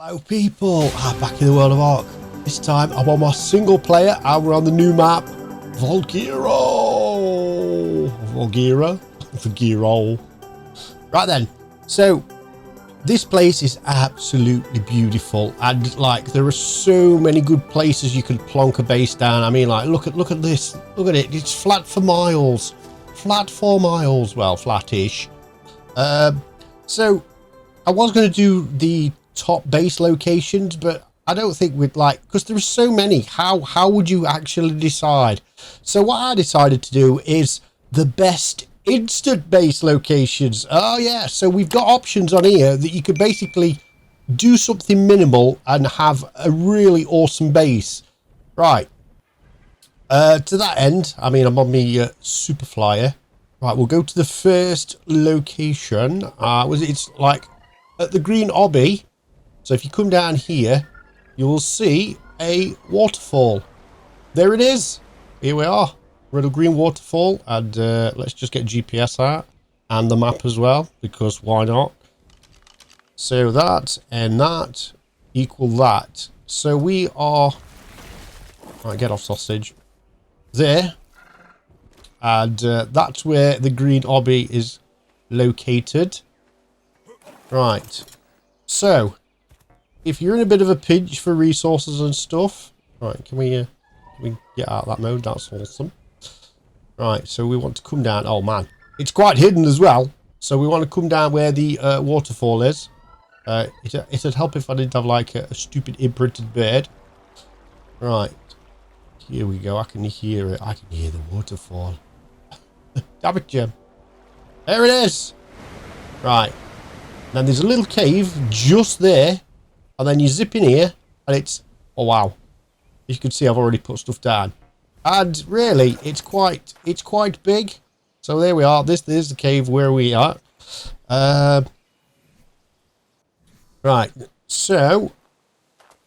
Hello people, back in the world of Ark. This time I'm on my single player and we're on the new map, Valgureo. Right then, so this place is absolutely beautiful and like there are so many good places you could plonk a base down. I mean, like look at this, look at it, it's flat for miles, well, flattish. So I was going to do the top base locations, but I don't think we'd like, because there are so many, how would you actually decide? So what I decided to do is the best instant base locations. Oh yeah, so we've got options on here that you could basically do something minimal and have a really awesome base. Right, to that end, I mean, I'm on my super flyer. Right, we'll go to the first location. It's like at the green obby. So if you come down here, you will see a waterfall. There it is. Here we are. We're at a green waterfall, and let's just get GPS out and the map as well, because why not? So that and that equal that. So we are, right, get off sausage there, and that's where the green obby is located. Right, so if you're in a bit of a pinch for resources and stuff, right, can we get out of that mode? That's awesome. Right, so we want to come down. Oh man, it's quite hidden as well, so we want to come down where the waterfall is. It'd help if I didn't have like a stupid imprinted bird. Right, here we go. I can hear it. I can hear the waterfall. Damn it, Jim. There it is. Right, then there's a little cave just there, and then you zip in here, and it's, oh wow, you can see I've already put stuff down, and really it's quite big. So there we are. This is the cave where we are. Right, so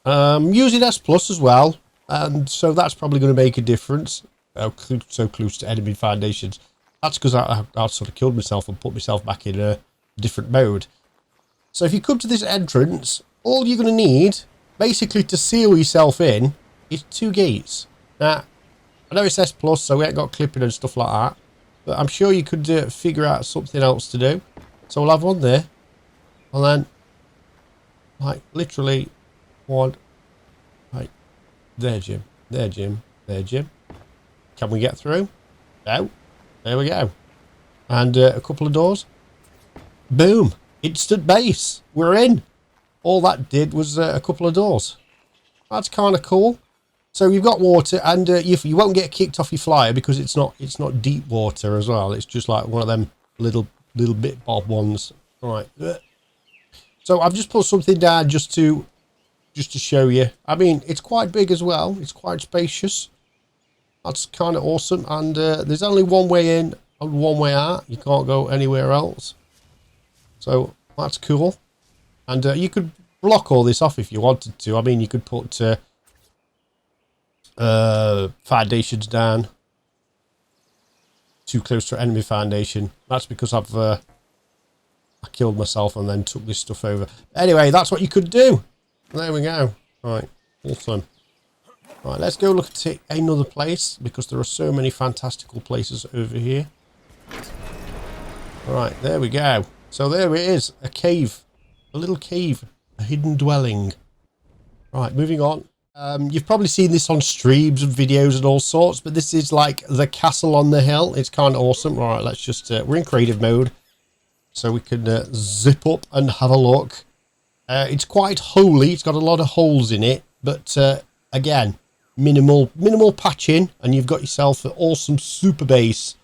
using S plus as well, and so that's probably going to make a difference. So close to enemy foundations. That's because I sort of killed myself and put myself back in a different mode. So if you come to this entrance, all you're going to need basically to seal yourself in is 2 gates. Now I know it's S plus, so we ain't got clipping and stuff like that, but I'm sure you could figure out something else to do. So we'll have one there, and then like literally one right there, Jim. There, Jim. Can we get through? No. There we go. And a couple of doors. Boom. Instant base. We're in. All that did was a couple of doors. That's kind of cool. So you've got water, and you won't get kicked off your flyer because it's not deep water as well. It's just like one of them little bit bob ones. All right. So I've just put something down just to show you. I mean, it's quite big as well. It's quite spacious. That's kind of awesome. And there's only one way in and one way out. You can't go anywhere else. So that's cool. And you could block all this off if you wanted to. I mean, you could put foundations down too close to an enemy foundation. That's because I killed myself and then took this stuff over. Anyway, that's what you could do. There we go. Right, awesome. Right, let's go look at another place, because there are so many fantastical places over here. Right, there we go. So there it is, a cave. A little cave, a hidden dwelling. Right, moving on. You've probably seen this on streams and videos and all sorts, but this is like the castle on the hill. It's kind of awesome. All right, let's just, we're in creative mode, so we can zip up and have a look. It's quite holy. It's got a lot of holes in it, but again, minimal patching, and you've got yourself an awesome super base.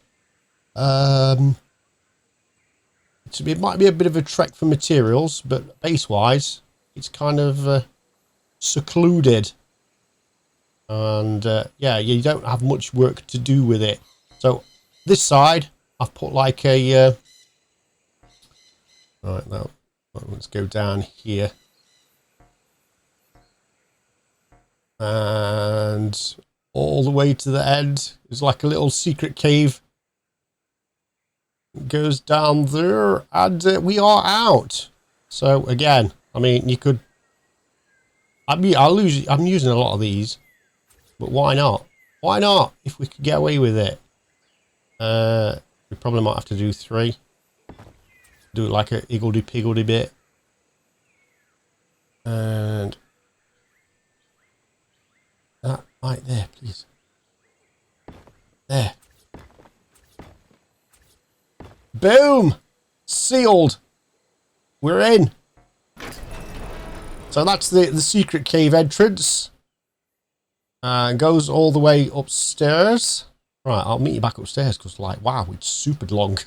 It might be a bit of a trek for materials, but base-wise, it's kind of secluded. And yeah, you don't have much work to do with it. So this side, I've put like a... right, now, let's go down here. And all the way to the end is like a little secret cave. It goes down there, and we are out. So again, I mean, you could I'm using a lot of these, but why not? Why not? If we could get away with it, we probably might have to do 3. Do it like a higgledy-piggledy bit, and that right there, please. There. Boom! Sealed. We're in. So that's the secret cave entrance. Goes all the way upstairs. Right, I'll meet you back upstairs because, like, wow, it's super long.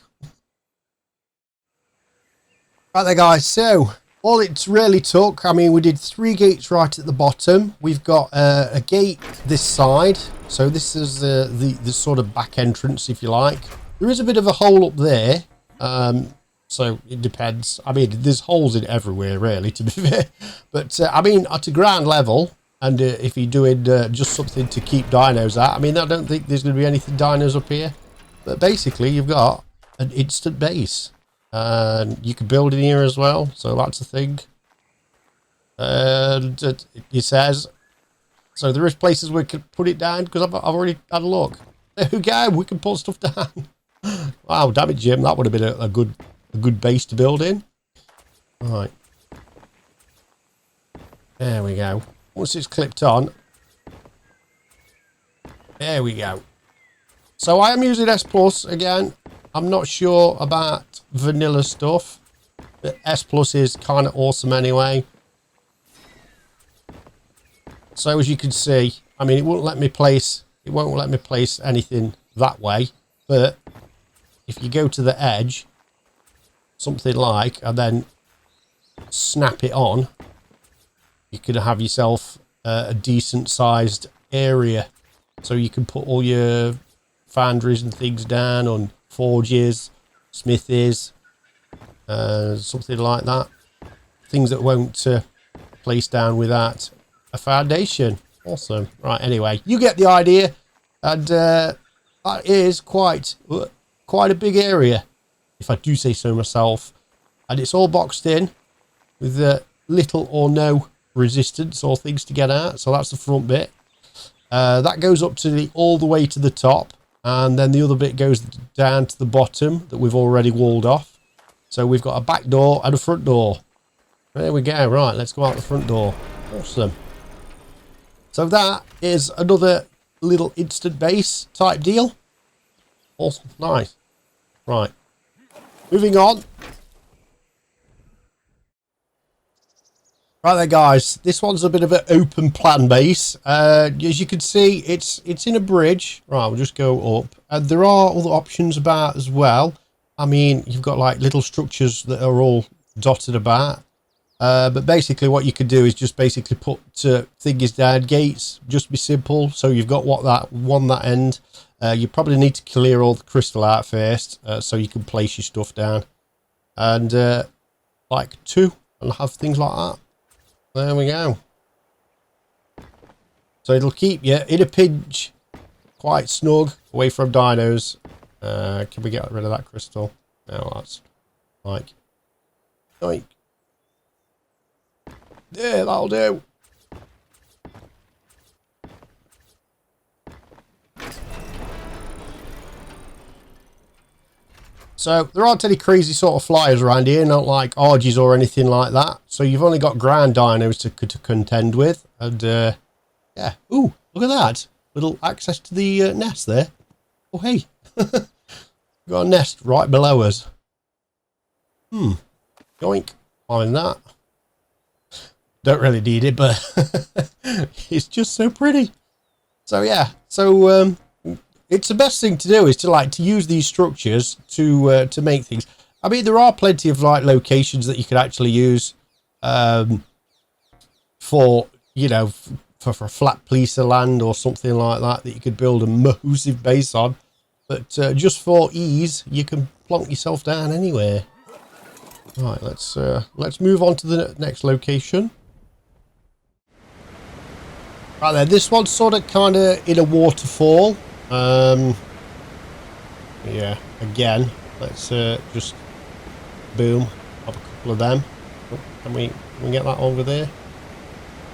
Right there, guys. So all it's really took, I mean, we did 3 gates right at the bottom. We've got a gate this side. So this is the sort of back entrance, if you like. There is a bit of a hole up there. So it depends. I mean, there's holes in everywhere, really, to be fair. But, I mean, at a ground level, and if you're doing just something to keep dinos at, I mean, I don't think there's going to be anything dinos up here. But basically, you've got an instant base. And you can build in here as well, so that's a thing. And it says, so there is places we can put it down, because I've already had a look. There we go, we can put stuff down. Wow, damn it, Jim, that would have been a good base to build in. Right. There we go. Once it's clipped on. There we go. So I am using S Plus again. I'm not sure about vanilla stuff, but S Plus is kind of awesome anyway. So as you can see, I mean, it won't let me place anything that way, but if you go to the edge, something like, and then snap it on, you could have yourself a decent sized area, so you can put all your foundries and things down on forges, smithies, something like that. Things that won't place down without a foundation. Awesome. Right, anyway, you get the idea. And that is quite a big area, if I do say so myself. And it's all boxed in with little or no resistance or things to get at. So that's the front bit. That goes up to all the way to the top. And then the other bit goes down to the bottom that we've already walled off. So we've got a back door and a front door. There we go. Right, let's go out the front door. Awesome. So that is another little instant base type deal. Awesome. Nice. Right. Moving on. Right there, guys. This one's a bit of an open plan base. As you can see, it's in a bridge. Right, we'll just go up. And there are other options about as well. I mean, you've got like little structures that are all dotted about. But basically what you could do is just basically put thingies down, gates, just be simple. So you've got that end. You probably need to clear all the crystal out first, so you can place your stuff down. And like 2, and have things like that. There we go. So it'll keep you in a pinch quite snug away from dinos. Can we get rid of that crystal? No, that's like yoink. Yeah, that'll do. So there aren't any crazy sort of flyers around here, not like Argies or anything like that. So you've only got ground dinos to contend with. And yeah, ooh, look at that. Little access to the nest there. Oh, hey. Got a nest right below us. Yoink. Find that. Don't really need it, but it's just so pretty. So yeah, so it's the best thing to do is to use these structures to make things. I mean, there are plenty of like locations that you could actually use for, you know, for a flat piece of land or something like that you could build a massive base on. But just for ease, you can plonk yourself down anywhere. Right, let's move on to the next location. Right there, this one's sort of kind of in a waterfall. Yeah, again, let's just boom, up a couple of them. Oh, can we get that over there?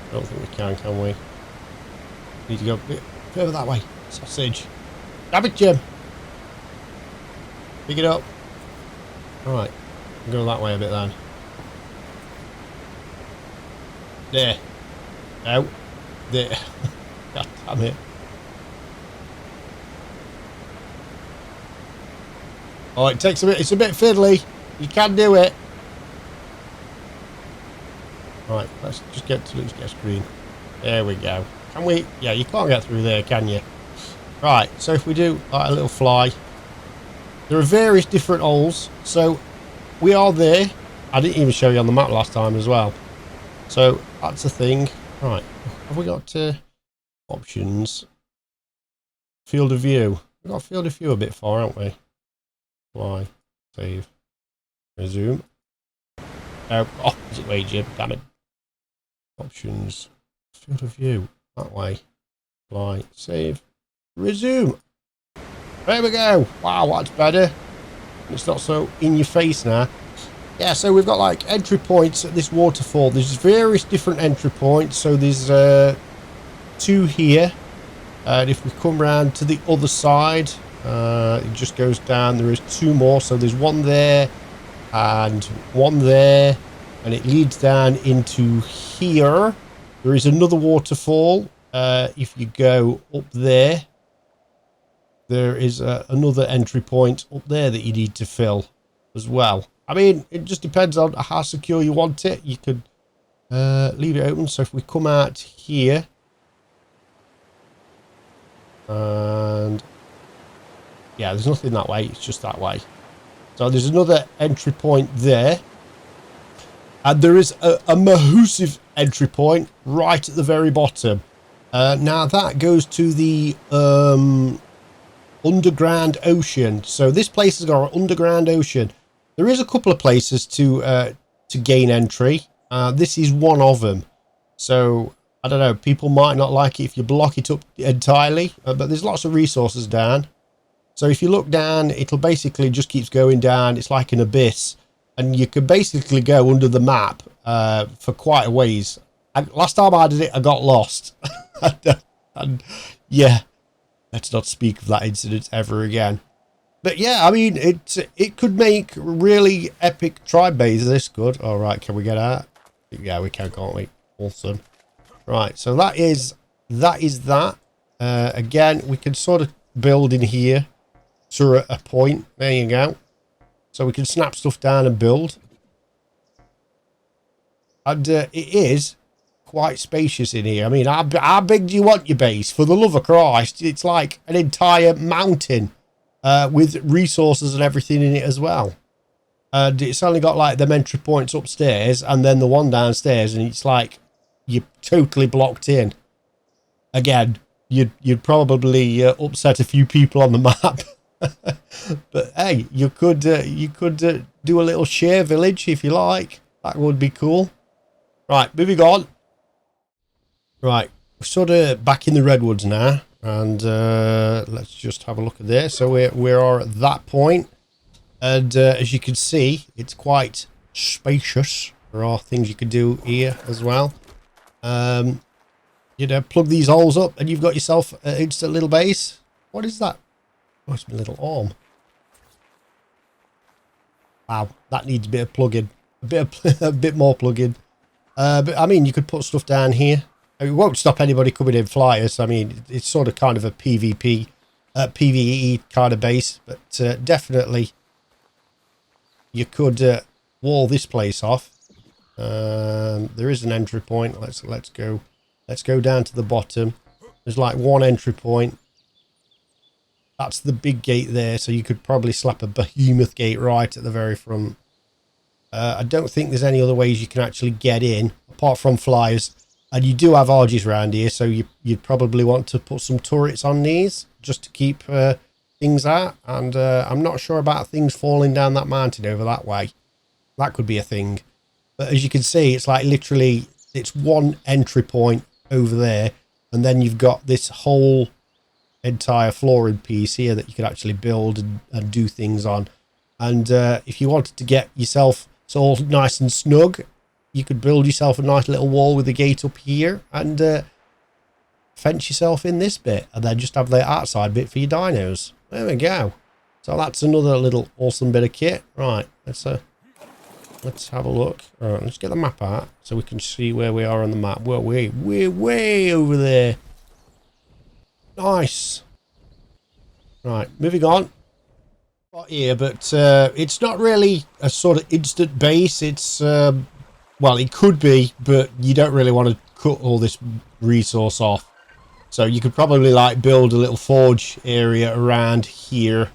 I don't think we can we? Need to go a bit further that way. Sausage. Damn it, Jim. Pick it up. Alright. Go that way a bit then. There. Out. There. God damn it. Oh, it takes a bit. It's a bit fiddly. You can do it. Right, let's just get to Luke's get screen. There we go. Can we? Yeah, you can't get through there, can you? Right, so if we do like a little fly, there are various different holes. So we are there. I didn't even show you on the map last time as well. So that's a thing. Right, have we got options? Field of view. We've got field of view a bit far, haven't we? Fly, save, resume. Oh, opposite way, Jim. Damn it. Options, field of view. That way. Fly, save, resume. There we go. Wow, that's better. It's not so in your face now. Yeah, so we've got like entry points at this waterfall. There's various different entry points. So there's 2 here. And if we come round to the other side, it just goes down. There is 2 more. So there's 1 there and 1 there. And it leads down into here. There is another waterfall. If you go up there, there is another entry point up there that you need to fill as well. I mean, it just depends on how secure you want it. You could leave it open. So if we come out here, and yeah, there's nothing that way. It's just that way. So there's another entry point there. And there is a massive entry point right at the very bottom. Now that goes to the underground ocean. So this place has got an underground ocean. There is a couple of places to gain entry. This is one of them. So I don't know. People might not like it if you block it up entirely, but there's lots of resources down. So if you look down, it'll basically just keeps going down. It's like an abyss. And you can basically go under the map for quite a ways. Last time I did it, I got lost. and yeah, let's not speak of that incident ever again. But yeah, I mean, it could make really epic tribe bases. This good. All right, can we get out? Yeah, we can, can't we? Awesome. Right, so that is that. Again, we can sort of build in here to a point. There you go. So we can snap stuff down and build. And it is quite spacious in here. I mean, how big do you want your base? For the love of Christ, it's like an entire mountain with resources and everything in it as well. And it's only got like the entry points upstairs and then the one downstairs, and it's like you're totally blocked in. Again, you'd probably upset a few people on the map. But hey, you could do a little share village if you like. That would be cool. Right, moving on. Right, we're sort of back in the Redwoods now, and let's just have a look at there. So we are at that point, and as you can see, it's quite spacious. There are things you could do here as well. You know, plug these holes up, and you've got yourself an instant little base. What is that? Oh, it's my little arm. Wow, that needs a bit of plugging. A bit more plugging. But I mean, you could put stuff down here. It won't stop anybody coming in flyers. I mean, it's sort of kind of a PvP, PvE kind of base. But definitely, you could wall this place off. There is an entry point. Let's go. Let's go down to the bottom. There's like one entry point. That's the big gate there, so you could probably slap a behemoth gate right at the very front. I don't think there's any other ways you can actually get in, apart from flyers. And you do have arches around here, so you'd probably want to put some turrets on these, just to keep things out. And I'm not sure about things falling down that mountain over that way. That could be a thing. But as you can see, it's like literally, it's one entry point over there. And then you've got this whole entire flooring piece here that you could actually build and do things on. And if you wanted to get yourself all nice and snug, you could build yourself a nice little wall with a gate up here and fence yourself in this bit, and then just have the outside bit for your dinos. There we go. So that's another little awesome bit of kit. Right, let's have a look. All right, let's get the map out so we can see where we are on the map. Well, we're way over there. Nice. Right, moving on. Not here, but it's not really a sort of instant base. It's well, it could be, but you don't really want to cut all this resource off. So you could probably like build a little forge area around here.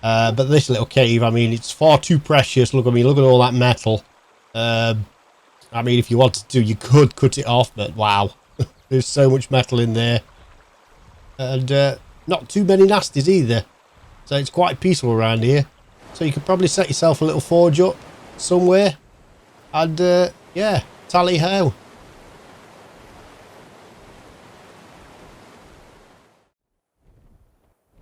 But this little cave, I mean, it's far too precious. Look at me, look at all that metal. I mean, if you wanted to, you could cut it off, but wow, there's so much metal in there. And not too many nasties either. So it's quite peaceful around here. So you could probably set yourself a little forge up somewhere. And yeah, tally ho.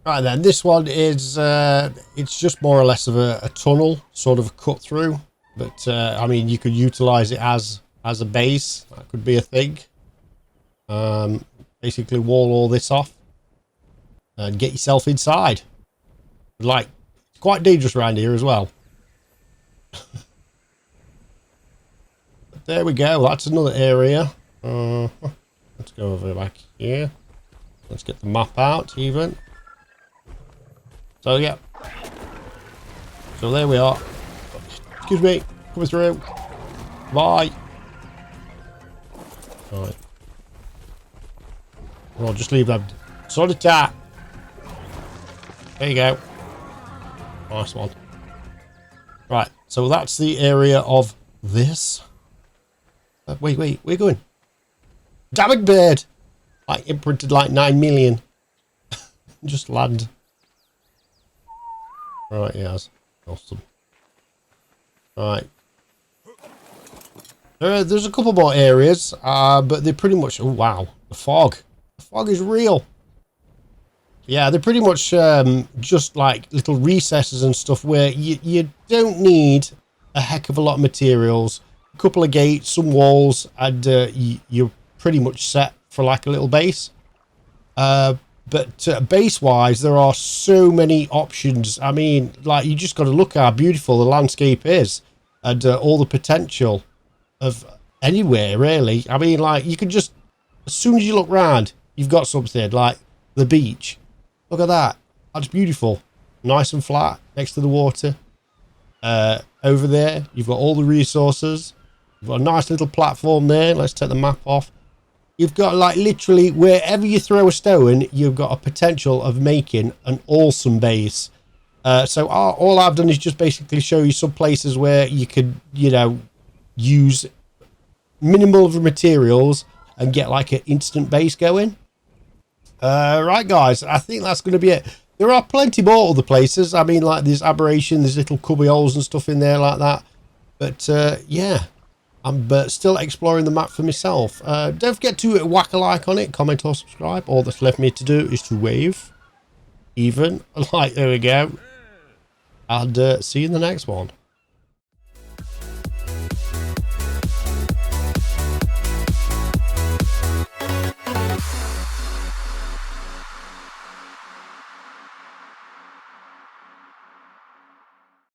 Right then, this one is, it's just more or less of a tunnel, sort of a cut through. But, I mean, you could utilise it as a base. That could be a thing. Basically wall all this off and get yourself inside. Like, it's quite dangerous around here as well. There we go, that's another area. Let's go over back here. Let's get the map out even. So yeah, so there we are. Excuse me, coming through. Bye. Right. Well, just leave them. Sort of tap. There you go. Nice one. Right, so that's the area of this. Wait, where you going? Damn it, bird! Like imprinted like 9 million. Just land. Right, yes. Awesome. Right. There's a couple more areas, but they're pretty much... Oh, wow. The fog. The fog is real. Yeah, they're pretty much just like little recesses and stuff where you don't need a heck of a lot of materials. A couple of gates, some walls, and you're pretty much set for like a little base. But base-wise, there are so many options. I mean, like, you just got to look how beautiful the landscape is and all the potential of anywhere, really. I mean, like, you can just, as soon as you look round, you've got something like the beach. Look at that. That's beautiful. Nice and flat next to the water. Over there, you've got all the resources. You've got a nice little platform there. Let's take the map off. You've got, like, literally wherever you throw a stone, you've got a potential of making an awesome base. So all I've done is just basically show you some places where you could, you know, use minimal of the materials and get like an instant base going. Right, guys, I think that's going to be it. There are plenty more other places. I mean, like, there's aberration, there's little cubby holes and stuff in there like that. But yeah. I'm still exploring the map for myself. Don't forget to whack a like on it, comment or subscribe. All that's left me to do is to wave. Even. Like, there we go. And see you in the next one.